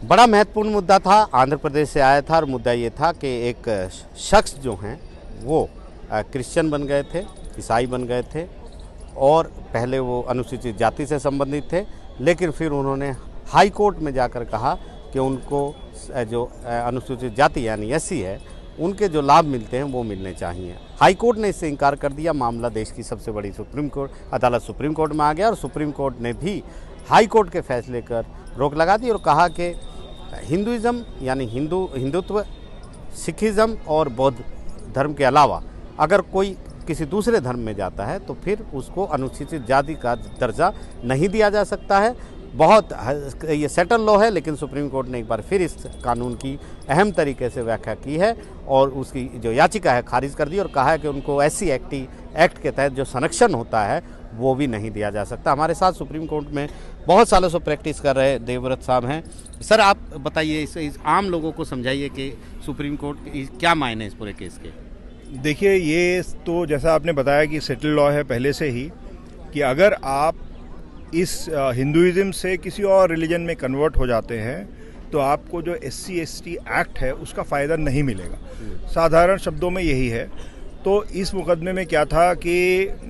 बड़ा महत्वपूर्ण मुद्दा था, आंध्र प्रदेश से आया था और मुद्दा ये था कि एक शख्स जो हैं वो क्रिश्चियन बन गए थे, ईसाई बन गए थे और पहले वो अनुसूचित जाति से संबंधित थे, लेकिन फिर उन्होंने हाई कोर्ट में जाकर कहा कि उनको जो अनुसूचित जाति यानी एससी है उनके जो लाभ मिलते हैं वो मिलने चाहिए। हाई कोर्ट ने इससे इनकार कर दिया। मामला देश की सबसे बड़ी सुप्रीम कोर्ट अदालत सुप्रीम कोर्ट में आ गया और सुप्रीम कोर्ट ने भी हाई कोर्ट के फैसले कर रोक लगा दी और कहा कि हिंदुइज़्म यानी हिंदुत्व, सिखिज़्म और बौद्ध धर्म के अलावा अगर कोई किसी दूसरे धर्म में जाता है तो फिर उसको अनुसूचित जाति का दर्जा नहीं दिया जा सकता है। बहुत ये सेटल लॉ है, लेकिन सुप्रीम कोर्ट ने एक बार फिर इस कानून की अहम तरीके से व्याख्या की है और उसकी जो याचिका है खारिज कर दी और कहा है कि उनको एससी एक्ट के तहत जो संरक्षण होता है वो भी नहीं दिया जा सकता। हमारे साथ सुप्रीम कोर्ट में बहुत सालों से प्रैक्टिस कर रहे देवव्रत साहब हैं। सर, आप बताइए, इस आम लोगों को समझाइए कि सुप्रीम कोर्ट क्या मायने इस पूरे केस के। देखिए, ये तो जैसा आपने बताया कि सेटल लॉ है पहले से ही कि अगर आप इस हिंदुइज़्म से किसी और रिलीजन में कन्वर्ट हो जाते हैं तो आपको जो SC ST एक्ट है उसका फ़ायदा नहीं मिलेगा। साधारण शब्दों में यही है। तो इस मुकदमे में क्या था कि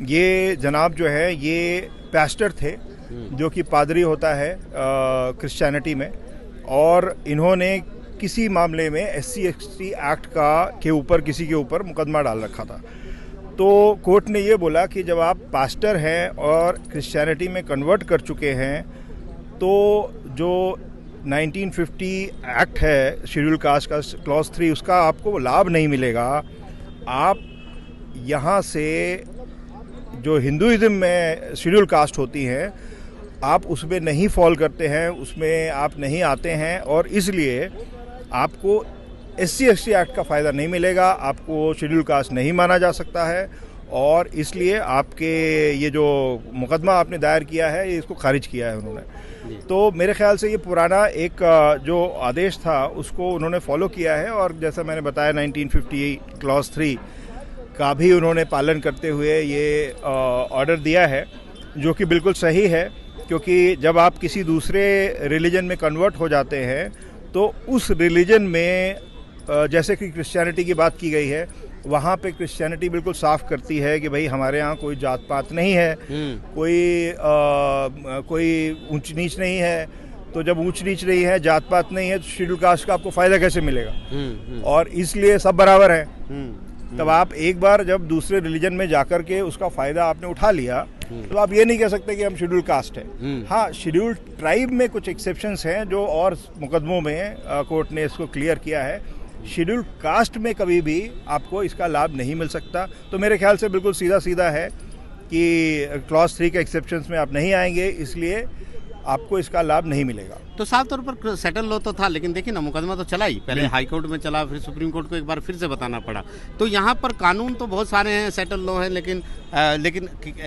ये जनाब जो है ये पास्टर थे जो कि पादरी होता है क्रिश्चियनिटी में, और इन्होंने किसी मामले में SC ST एक्ट के ऊपर किसी के ऊपर मुकदमा डाल रखा था। तो कोर्ट ने ये बोला कि जब आप पास्टर हैं और क्रिश्चियनिटी में कन्वर्ट कर चुके हैं तो जो 1950 एक्ट है शेड्यूल कास्ट का क्लॉज 3 उसका आपको लाभ नहीं मिलेगा। आप यहाँ से जो हिंदुइज़्म में शेड्यूल कास्ट होती हैं आप उसमें नहीं फॉल करते हैं, उसमें आप नहीं आते हैं और इसलिए आपको SC ST एक्ट का फ़ायदा नहीं मिलेगा, आपको शेड्यूल कास्ट नहीं माना जा सकता है और इसलिए आपके ये जो मुकदमा आपने दायर किया है इसको खारिज किया है उन्होंने। तो मेरे ख्याल से ये पुराना एक जो आदेश था उसको उन्होंने फॉलो किया है और जैसा मैंने बताया 1950 क्लॉज 3 का भी उन्होंने पालन करते हुए ये ऑर्डर दिया है, जो कि बिल्कुल सही है। क्योंकि जब आप किसी दूसरे रिलीजन में कन्वर्ट हो जाते हैं तो उस रिलीजन में जैसे कि क्रिश्चियनिटी की बात की गई है, वहाँ पे क्रिश्चियनिटी बिल्कुल साफ करती है कि भाई हमारे यहाँ कोई जात पात नहीं है, कोई ऊंच नीच नहीं है। तो जब ऊंच नीच नहीं है, जात पात नहीं है, तो शेड्यूल कास्ट का आपको फ़ायदा कैसे मिलेगा? और इसलिए सब बराबर हैं। तब आप एक बार जब दूसरे रिलीजन में जाकर के उसका फ़ायदा आपने उठा लिया तो आप ये नहीं कह सकते कि हम शेड्यूल कास्ट है। हाँ, शेड्यूल ट्राइब में कुछ एक्सेप्शंस हैं जो और मुकदमों में कोर्ट ने इसको क्लियर किया है। शेड्यूल कास्ट में कभी भी आपको इसका लाभ नहीं मिल सकता। तो मेरे ख्याल से बिल्कुल सीधा सीधा है कि क्लॉज 3 के एक्सेप्शंस में आप नहीं आएंगे, इसलिए आपको इसका लाभ नहीं मिलेगा। तो साफ तौर पर सेटल लॉ तो था, लेकिन देखिए ना, मुकदमा तो चला ही, पहले हाई कोर्ट में चला, फिर सुप्रीम कोर्ट को एक बार फिर से बताना पड़ा। तो यहाँ पर कानून तो बहुत सारे हैं, सेटल लॉ है, लेकिन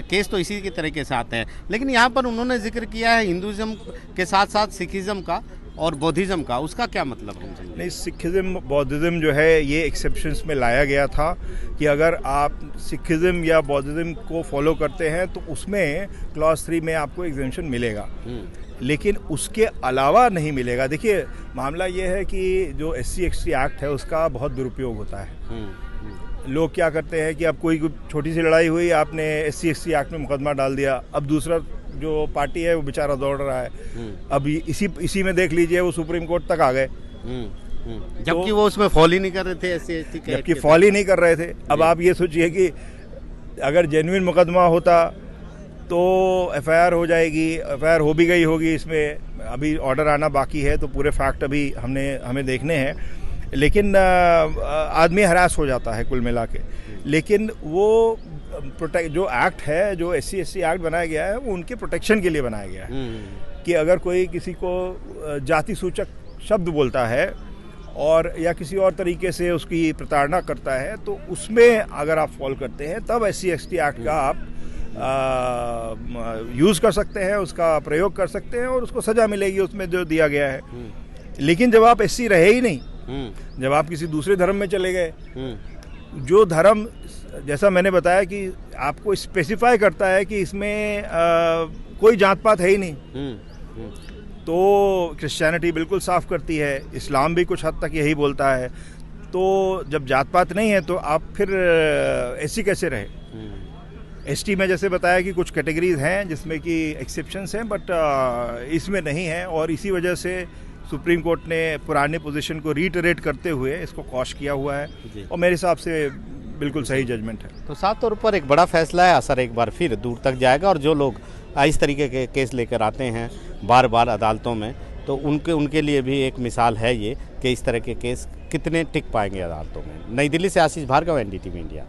केस तो इसी के तरीके से आते हैं। लेकिन यहाँ पर उन्होंने जिक्र किया है हिंदुइज्म के साथ साथ सिखिज़्म का और बौद्धिज़्म का, उसका क्या मतलब है? नहीं, सिखिज़्म बौद्धिज़्म जो है ये एक्सेप्शंस में लाया गया था कि अगर आप सिखिज़्म या बौद्धिज़्म को फॉलो करते हैं तो उसमें क्लॉज 3 में आपको एग्जेम्पशन मिलेगा, लेकिन उसके अलावा नहीं मिलेगा। देखिए, मामला ये है कि जो SC ST एक्ट है उसका बहुत दुरुपयोग होता है। लोग क्या करते हैं कि अब कोई छोटी सी लड़ाई हुई, आपने SC ST एक्ट में मुकदमा डाल दिया, अब दूसरा जो पार्टी है वो बेचारा दौड़ रहा है। अब इसी में देख लीजिए वो सुप्रीम कोर्ट तक आ गए, जबकि वो उसमें फॉल ही नहीं कर रहे थे, SC ST के जबकि फॉल ही नहीं कर रहे थे। अब आप ये सोचिए कि अगर जेन्युइन मुकदमा होता तो FIR हो जाएगी, FIR हो भी गई होगी, इसमें अभी ऑर्डर आना बाकी है, तो पूरे फैक्ट अभी हमें देखने हैं। लेकिन आदमी हरास हो जाता है कुल मिला के। लेकिन वो जो एक्ट है, जो SC ST एक्ट बनाया गया है, वो उनके प्रोटेक्शन के लिए बनाया गया है कि अगर कोई किसी को जाति सूचक शब्द बोलता है और या किसी और तरीके से उसकी प्रताड़ना करता है तो उसमें अगर आप फॉल करते हैं तब SC ST एक्ट का आप यूज़ कर सकते हैं, उसका प्रयोग कर सकते हैं और उसको सज़ा मिलेगी उसमें जो दिया गया है। लेकिन जब आप SC रहे ही नहीं, जब आप किसी दूसरे धर्म में चले गए, जो धर्म जैसा मैंने बताया कि आपको स्पेसिफाई करता है कि इसमें कोई जात पात है ही नहीं, तो क्रिश्चियनिटी बिल्कुल साफ करती है, इस्लाम भी कुछ हद तक यही बोलता है। तो जब जात पात नहीं है तो आप फिर एससी कैसे रहे? एसटी में जैसे बताया कि कुछ कैटेगरीज हैं जिसमें कि एक्सेप्शंस हैं, बट इसमें नहीं है, और इसी वजह से सुप्रीम कोर्ट ने पुराने पोजीशन को रीटरेट करते हुए इसको कॉश किया हुआ है, और मेरे हिसाब से बिल्कुल सही जजमेंट है। तो साफ तौर पर एक बड़ा फैसला है, असर एक बार फिर दूर तक जाएगा, और जो लोग इस तरीके के केस लेकर आते हैं बार बार अदालतों में, तो उनके लिए भी एक मिसाल है ये कि इस तरह के केस कितने टिक पाएंगे अदालतों में। नई दिल्ली से आशीष भार्गव, NDTV इंडिया।